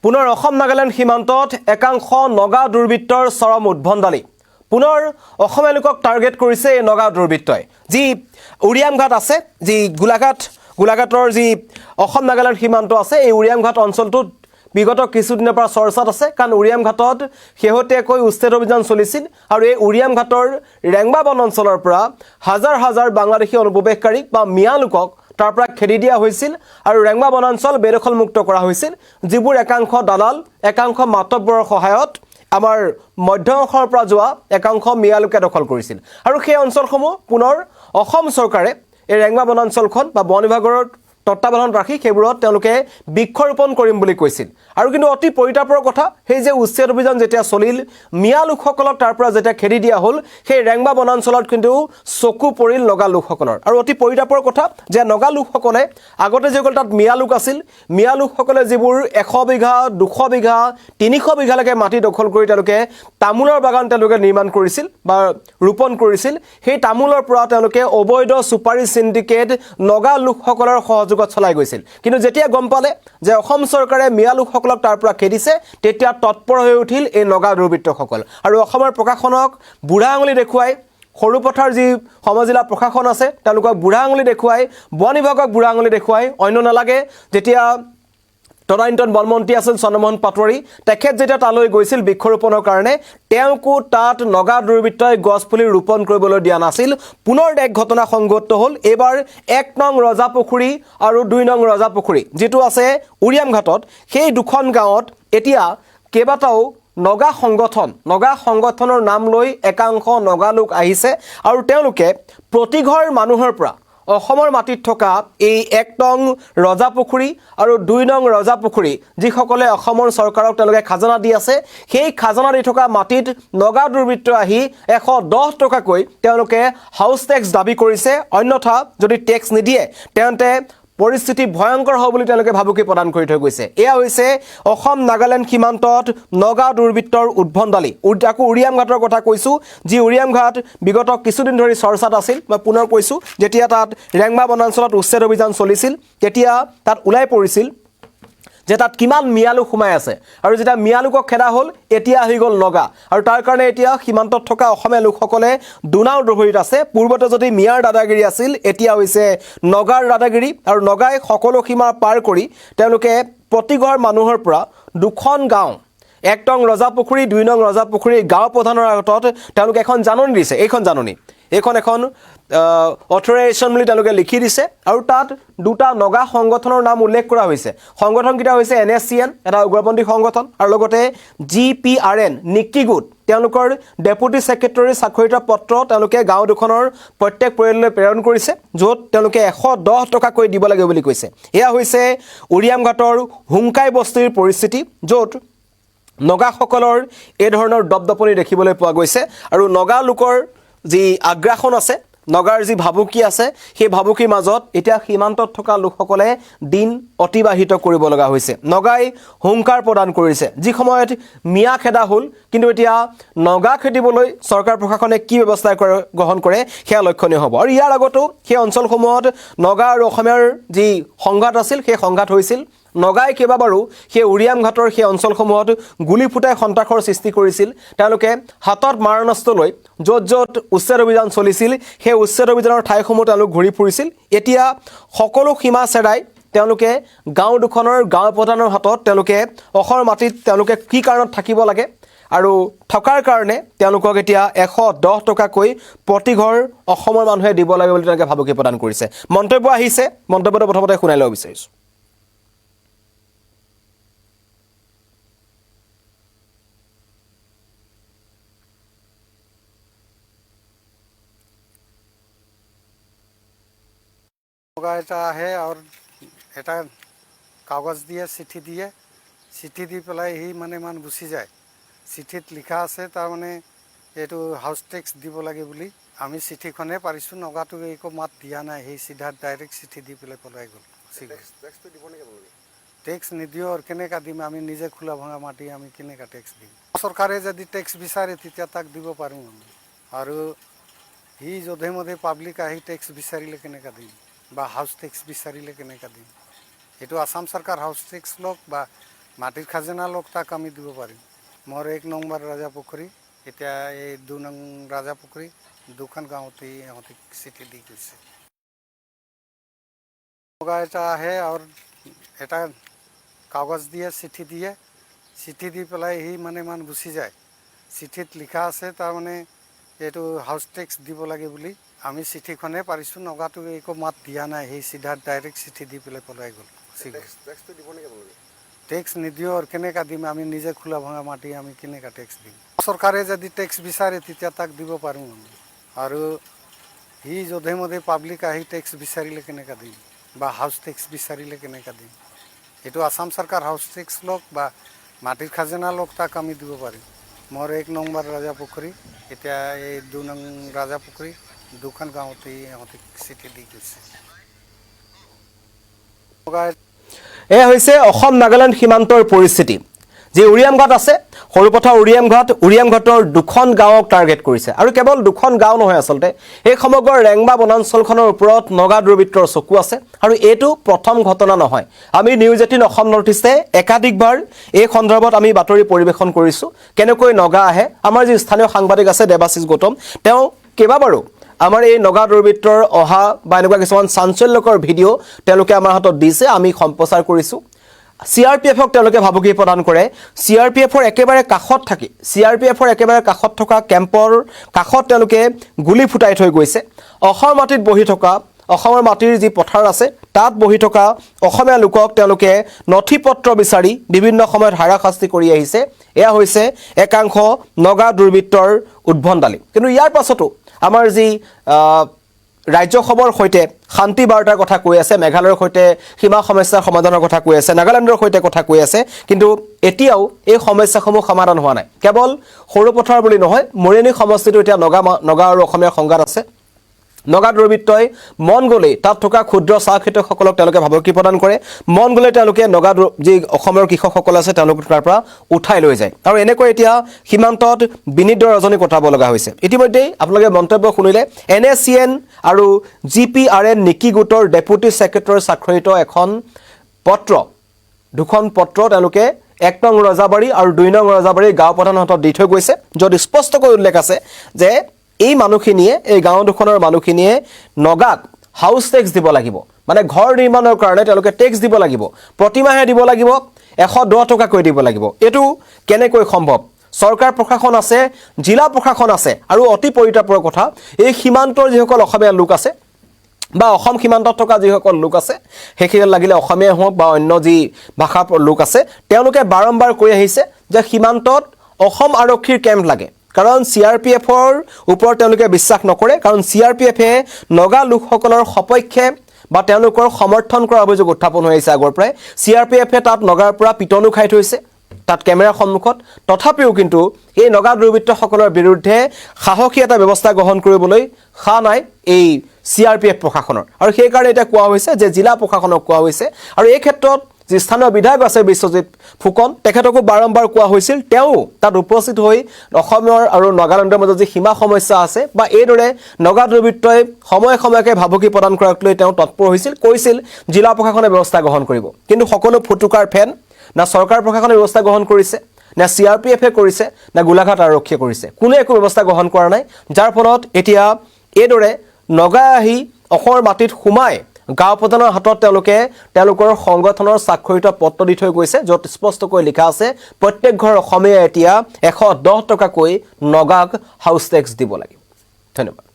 পুনৰ অসম নাগালেণ্ড সীমান্তত একাংশ নগা দুৰ্বৃত্তৰ চৰম উদ্ভণ্ডালি পুনৰ অসমীয়া লোকক টাৰ্গেট কৰিছে এই নগা দুৰ্বৃত্তই যি উৰিয়ামঘাট আছে যি গোলাঘাটৰ যি অসম নাগালেণ্ড সীমান্ত আছে এই উৰিয়ামঘাট অঞ্চলটোত বিগত কিছুদিনৰ পৰা চৰ্চাত আছে কাৰণ উৰিয়ামঘাটত শেহতীয়াকৈ উচ্ছেদ অভিযান চলিছিল আৰু এই উৰিয়ামঘাটৰ ৰেংবা বন অঞ্চলৰ পৰা হাজাৰ হাজাৰ বাংলাদেশী অনুপ্ৰৱেশকাৰীক বা মিয়া লোকক তাৰ পৰা খেদি দিয়া হৈছিল আৰু ৰেংবা বনাঞ্চল বেদখল মুক্ত কৰা হৈছিল যিবোৰ একাংশ দালাল একাংশ মাতব্বৰৰ সহায়ত আমাৰ মধ্য অংশৰ পৰা যোৱা একাংশ মিয়া লোকে দখল কৰিছিল আৰু সেই অঞ্চলসমূহ পুনৰ অসম চৰকাৰে এই ৰেংবা বনাঞ্চলখন বা বন বিভাগৰ তত্ত্বাৱধানত ৰাখি সেইবোৰত তেওঁলোকে বৃক্ষৰোপণ কৰিম বুলি কৈছিল আৰু কিন্তু অতি পৰিতাপৰ কথা সেই যে উচ্ছেদ অভিযান যেতিয়া চলিল মিয়া লোকসকলক তাৰ পৰা যেতিয়া খেদি দিয়া হ'ল সেই ৰেংবা বনাঞ্চলত কিন্তু চকু পৰিল নগা লোকসকলৰ আৰু অতি পৰিতাপৰ কথা যে নগা লোকসকলে আগতে যিসকল তাত মিয়া লোক আছিল মিয়া লোকসকলে যিবোৰ 100 বিঘা 200 বিঘা 300 বিঘালৈকে মাটি দখল কৰি তেওঁলোকে তামোলৰ বাগান তেওঁলোকে নিৰ্মাণ কৰিছিল বা ৰোপণ কৰিছিল সেই তামোলৰ পৰা তেওঁলোকে অবৈধ সুপাৰী সিন্ডিকেট নগা লোকসকলৰ সহযোগত চলাই গৈছিল কিন্তু যেতিয়া গম পালে যে অসম চৰকাৰে মিয়া লোকসকলক তাৰ পৰা খেদিছে তেতিয়া তৎপৰ হৈ উঠিল এই নগা দুৰ্বৃত্তসকল আৰু অসমৰ প্ৰশাসনক বুঢ়া আঙুলি দেখুৱাই সৰুপথাৰ যি সমজিলা প্ৰশাসন আছে তেওঁলোকক বুঢ়া আঙুলি দেখুৱাই বন বিভাগক বুঢ়া আঙুলি দেখুৱাই অন্য নালাগে যেতিয়া তদানীন্তন বনমন্ত্ৰী আছিল চন্দ্ৰমোহন পাটোৱাৰী তেখেত যেতিয়া তালৈ গৈছিল বৃক্ষৰোপণৰ কাৰণে তেওঁকো তাত নগা দুৰ্বৃত্তই গছপুলি ৰোপণ কৰিবলৈ দিয়া নাছিল পুনৰ এক ঘটনা সংঘটিত হ'ল এবাৰ 1 নং ৰজাপুখুৰী আৰু 2 নং ৰজাপুখুৰী যেটো আছে উৰিয়ামঘাটত সেই দুখন গাঁৱত এতিয়া কেইবাটাও নগা সংগঠনৰ নাম লৈ একাংশ নগা লোক আহিছে আৰু তেওঁলোকে প্ৰতিঘৰ মানুহৰ পৰা অসমৰ মাটিত থকা এই 1 নং ৰজাপুখুৰী আৰু 2 নং ৰজাপুখুৰী যিসকলে অসমৰ চৰকাৰক তেওঁলোকে খাজনা দি আছে সেই খাজনা দি থকা মাটিত নগা দুৰ্বৃত্ত আহি 110 টকাকৈ তেওঁলোকে হাউচ টেক্স দাবী কৰিছে অন্যথা যদি টেক্স নিদিয়ে তেন্তে পৰিস্থিতি ভয়ংকৰ হ'ব বুলি তেওঁলোকে ভাবুকি প্ৰদান কৰি থৈ গৈছে এয়া হৈছে অসম নাগালেণ্ড সীমান্তত নগা দুৰ্বৃত্তৰ উদ্ভণ্ডালি আকৌ উৰিয়ামঘাটৰ কথা কৈছো যি উৰিয়ামঘাট বিগত কিছুদিন ধৰি চৰ্চাত আছিল মই পুনৰ কৈছো যেতিয়া তাত ৰেংবা বনাঞ্চলত উচ্ছেদ অভিযান চলিছিল তেতিয়া তাত ওলাই পৰিছিল যে তাত কিমান মিয়া লোক সোমাই আছে আৰু যেতিয়া মিয়া লোকক খেদা হ'ল এতিয়া আহি গ'ল নগা আৰু তাৰ কাৰণে এতিয়া সীমান্তত থকা অসমীয়া লোকসকলে দুনাও দোহৰিত আছে পূৰ্বতে যদি মিয়াৰ দাদাগিৰি আছিল এতিয়া হৈছে নগাৰ দাদাগিৰি আৰু নগাই সকলো সীমা পাৰ কৰি তেওঁলোকে প্ৰতিঘৰ মানুহৰ পৰা দুখন গাঁও 1 নং ৰজাপুখুৰী 2 নং ৰজাপুখুৰী গাঁও প্ৰধানৰ আগত তেওঁলোকে এখন জাননী দিছে এখন অথৰাইজেশ্যন বুলি তেওঁলোকে লিখি দিছে আৰু তাত দুটা নগা সংগঠনৰ নাম উল্লেখ কৰা হৈছে সংগঠনকেইটা হৈছে NSCN এটা উগ্ৰপন্থী সংগঠন আৰু লগতে GPRN নিক্কি গোট তেওঁলোকৰ ডেপুটি সেক্ৰেটাৰী স্বাক্ষৰিত পত্ৰ তেওঁলোকে গাঁও দুখনৰ প্ৰত্যেক পৰিয়াললৈ প্ৰেৰণ কৰিছে য'ত তেওঁলোকে 110 টকাকৈ দিব লাগে বুলি কৈছে এয়া হৈছে উৰিয়ামঘাটৰ হুংকাই বস্তিৰ পৰিস্থিতি য'ত নগাসকলৰ এই ধৰণৰ দপদপনি দেখিবলৈ পোৱা গৈছে আৰু নগা লোকৰ যি আগ্ৰাসন আছে নগাৰ যি ভাবুকি আছে সেই ভাবুকিৰ মাজত এতিয়া সীমান্তত থকা লোকসকলে দিন অতিবাহিত কৰিব লগা হৈছে নগাই হুংকাৰ প্ৰদান কৰিছে যি সময়ত মিয়া খেদা হ'ল কিন্তু এতিয়া নগা খেদিবলৈ চৰকাৰ প্ৰশাসনে কি ব্যৱস্থা গ্ৰহণ কৰে সেয়া লক্ষণীয় হ'ব আৰু ইয়াৰ আগতো সেই অঞ্চলসমূহত নগা আৰু অসমীয়াৰ যি সংঘাত আছিল সেই সংঘাত হৈছিল নগাই কেইবাবাৰো সেই উৰিয়ামঘাটৰ সেই অঞ্চলসমূহত গুলি ফুটাই সন্ত্ৰাসৰ সৃষ্টি কৰিছিল তেওঁলোকে হাতত মাৰণাস্ত্ৰ লৈ য'ত উচ্ছেদ অভিযান চলিছিল সেই উচ্ছেদ অভিযানৰ ঠাইসমূহ তেওঁলোক ঘূৰি ফুৰিছিল এতিয়া সকলো সীমা চেৰাই তেওঁলোকে গাঁও দুখনৰ গাঁও প্ৰধানৰ হাতত তেওঁলোকে অসমৰ মাটিত তেওঁলোকে কি কাৰণত থাকিব লাগে আৰু থকাৰ কাৰণে তেওঁলোকক এতিয়া 110 টকাকৈ প্ৰতিঘৰ অসমৰ মানুহে দিব লাগে বুলি তেওঁলোকে ভাবুকি প্ৰদান কৰিছে মন্তব্য আহিছে মন্তব্যটো প্ৰথমতে শুনাই ল'ব বিচাৰিছোঁ এটা আহে और এটা কাগজ দিয়ে চিঠি দি পেলাই সি মানে মান গুচি যায় চিঠিত লিখা আছে তাৰ মানে এইটো হাউচ টেক্স দিব লাগে বুলি আমি চিঠিখনে পাৰিছো নগাটো একো মাত দিয়া নাই সেই সিধা ডাইৰেক্ট চিঠি দি পেলাই পলাই গ'ল টেক্সটো দিব নেকি টেক্স নিদিও আৰু কেনেকা দিম আমি নিজে খোলা ভঙা মাটি আমি কেনেকা টেক্স দিম চৰকাৰে যদি টেক্স বিচাৰে তেতিয়া তাক দিব পাৰো আমি আৰু সি যধে মধে পাব্লিক আহি টেক্স বিচাৰিলে কেনেকা দিম বা হাউচ টেক্স বিচাৰিলে কেনেকা দিম এটো আসাম সৰকাৰ হাউস টেক্স লক বা মাটিৰ খাজনা লওক তাক আমি দিব পাৰিম। মোৰ 1 নম্বৰ ৰাজাপুখুৰী, এতিয়া এই 2 নং ৰাজাপুখুৰী, দুখন গাঁৱতে ইহঁতে চিঠি দি গৈছে। নগা এটা আহে আৰু এটা কাগজ দিয়ে, চিঠি দিয়ে, চিঠি দি পেলাই সি মানে গুচি যায়। চিঠিত লিখা আছে তাৰমানে এইটো হাউচ টেক্স দিব লাগে বুলি। আমি চিঠিখনে পাৰিছোঁ, নগাটো একো মাত দিয়া নাই, সেই চিধা ডাইৰেক্ট চিঠি দি পেলাই পলাই গ'ল। টেক্স নিদিওঁ আৰু কেনেকৈ দিম? আমি নিজে খোলা ভঙা মাটি আমি কেনেকৈ টেক্স দিম? চৰকাৰে যদি টেক্স বিচাৰে তেতিয়া তাক দিব পাৰোঁ আমি, আৰু সি যধে মধে পাব্লিক আহি টেক্স বিচাৰিলে কেনেকৈ দিম, বা হাউচ টেক্স বিচাৰিলে কেনেকৈ দিম? এইটো আসাম চৰকাৰ হাউচ টেক্স লওক বা মাটিৰ খাজনা লওক, তাক আমি দিব পাৰিম। মোৰ 1 নম্বৰ ৰাজাপুখুৰী, এতিয়া এই 2 নং ৰাজাপুখুৰী, দুখন গাঁৱতে ইহঁতে চিঠি দি গৈছে। এয়া হৈছে অসম নাগালেণ্ড সীমান্তৰ পৰিস্থিতি। যি উৰিয়ামঘাট আছে, সৰুপথাৰ উৰিয়ামঘাটৰ 2খন গাঁৱক টাৰ্গেট কৰিছে, আৰু কেৱল 2খন গাঁও নহয়, আচলতে এই সমগ্ৰ ৰেংবা বনাঞ্চলখনৰ ওপৰত নগা দুৰ্বৃত্তৰ চকু আছে। আৰু এইটো প্ৰথম ঘটনা নহয়। আমি নিউজ 18 অসম নৰ্থ ইষ্টে একাধিকবাৰ এই সন্দৰ্ভত আমি বাতৰি পৰিৱেশন কৰিছোঁ, কেনেকৈ নগা আহে। আমাৰ যি স্থানীয় সাংবাদিক আছে দেৱাশিষ গৌতম, তেওঁ কেইবাবাৰো আমাৰ এই নগা দুৰ্বৃত্তৰ অহা বা এনেকুৱা কিছুমান চাঞ্চল্যকৰ ভিডিঅ' তেওঁলোকে আমাৰ হাতত দিছে, আমি সম্প্ৰচাৰ কৰিছোঁ। CRPFক তেওঁলোকে ভাবুকি প্ৰদান কৰে। CRPFৰ একেবাৰে কাষত থকা কেম্পৰ কাষত তেওঁলোকে গুলি ফুটাই থৈ গৈছে। অসমৰ মাটিত বহি থকা, অসমৰ মাটিৰ যি পথাৰ আছে তাত বহি থকা অসমীয়া লোকক তেওঁলোকে নথি পত্ৰ বিচাৰি বিভিন্ন সময়ত হাৰাশাস্তি কৰি আহিছে। এয়া হৈছে একাংশ নগা দুৰ্বৃত্তৰ উদ্ভণ্ডালি। কিন্তু ইয়াৰ পাছতো আমাৰ যি ৰাজ্যসভাৰ সৈতে শান্তি বাৰ্তাৰ কথা কৈ আছে, মেঘালয়ৰ সৈতে সীমা সমস্যাৰ সমাধানৰ কথা কৈ আছে, নাগালেণ্ডৰ সৈতে কথা কৈ আছে, কিন্তু এতিয়াও এই সমস্যাসমূহ সমাধান হোৱা নাই। কেৱল সৰুপথাৰ বুলি নহয়, মৰিয়নি সমষ্টিতো এতিয়া নগা আৰু অসমীয়াৰ সংঘাত আছে। নগা দুৰ্বৃত্তই মন গ'লেই তাত থকা ক্ষুদ্ৰ চাহ খেতিয়কসকলক তেওঁলোকে ভাবুকি প্ৰদান কৰে। মন গ'লে তেওঁলোকে যি অসমৰ কৃষকসকল আছে তেওঁলোকক তাৰ পৰা উঠাই লৈ যায়। আৰু এনেকৈ এতিয়া সীমান্তত বিনিদ্ৰ ৰজনী কটাব লগা হৈছে। ইতিমধ্যেই আপোনালোকে মন্তব্য শুনিলে, NACN আৰু GPRN নিকি গোটৰ ডেপুটি ছেক্ৰেটাৰী স্বাক্ষৰিত দুখন পত্ৰ তেওঁলোকে 1 নং ৰজাবাৰী আৰু 2 নং ৰজাবাৰী গাঁও প্ৰধানৰ হাতত দি থৈ গৈছে, য'ত স্পষ্টকৈ উল্লেখ আছে যে এই মানুহখিনিয়ে, এই গাঁও দুখনৰ মানুহখিনিয়ে নগাক হাউচ টেক্স দিব লাগিব, মানে ঘৰ নিৰ্মাণৰ কাৰণে তেওঁলোকে টেক্স দিব লাগিব, প্ৰতিমাহে দিব লাগিব, 110 টকাকৈ দিব লাগিব। এইটো কেনেকৈ সম্ভৱ? চৰকাৰ প্ৰশাসন আছে, জিলা প্ৰশাসন আছে, আৰু অতি পৰিতাপৰ কথা, এই সীমান্তৰ যিসকল অসমীয়া লোক আছে বা অসম সীমান্তত থকা যিসকল লোক আছে, সেইখিনি লাগিলে অসমীয়াই হওক বা অন্য যি ভাষাৰ লোক আছে, তেওঁলোকে বাৰম্বাৰ কৈ আহিছে যে সীমান্তত অসম আৰক্ষীৰ কেম্প লাগে। কাৰণ CRPFৰ ওপৰত তেওঁলোকে বিশ্বাস নকৰে, কাৰণ CRPFে নগা লোকসকলৰ সপক্ষে বা তেওঁলোকৰ সমৰ্থন কৰাৰ অভিযোগ উত্থাপন হৈ আহিছে আগৰ পৰাই। CRPFে তাত নগাৰ পৰা পিটনো খাই থৈছে তাত কেমেৰাৰ সন্মুখত। তথাপিও কিন্তু এই নগা দুৰ্বৃত্তসকলৰ বিৰুদ্ধে সাহসী এটা ব্যৱস্থা গ্ৰহণ কৰিবলৈ নাই এই CRPF প্ৰশাসনৰ। আৰু সেইকাৰণে এতিয়া কোৱা হৈছে যে জিলা প্ৰশাসনক কোৱা হৈছে, আৰু এই ক্ষেত্ৰত যি স্থানীয় বিধায়ক আছে বিশ্বজিৎ ফুকন, তেখেতকো বাৰম্বাৰ কোৱা হৈছিল। তেওঁ তাত উপস্থিত হৈ অসমৰ আৰু নাগালেণ্ডৰ মাজত যি সীমা সমস্যা আছে বা এইদৰে নগা দুৰ্বৃত্তই সময়কে ভাবুকি প্ৰদান কৰাক লৈ তেওঁ তৎপৰ হৈছিল, কৈছিল জিলা প্ৰশাসনে ব্যৱস্থা গ্ৰহণ কৰিব। কিন্তু সকলো ফুটুকাৰ ফেন, না চৰকাৰ প্ৰশাসনে ব্যৱস্থা গ্ৰহণ কৰিছে, না CRPFে কৰিছে, না গোলাঘাট আৰক্ষীয়ে কৰিছে, কোনো একো ব্যৱস্থা গ্ৰহণ কৰা নাই। যাৰ ফলত এতিয়া এইদৰে নগা আহি অসমৰ মাটিত সোমাই গাঁও প্ৰধানৰ হাতত তেওঁলোকৰ সংগঠনৰ স্বাক্ষৰিত পত্ৰ দি থৈ গৈছে, য'ত স্পষ্টকৈ লিখা আছে প্ৰত্যেক ঘৰ অসমীয়াই এতিয়া 110 টকাকৈ নগাক হাউচ টেক্স দিব লাগিব। ধন্যবাদ।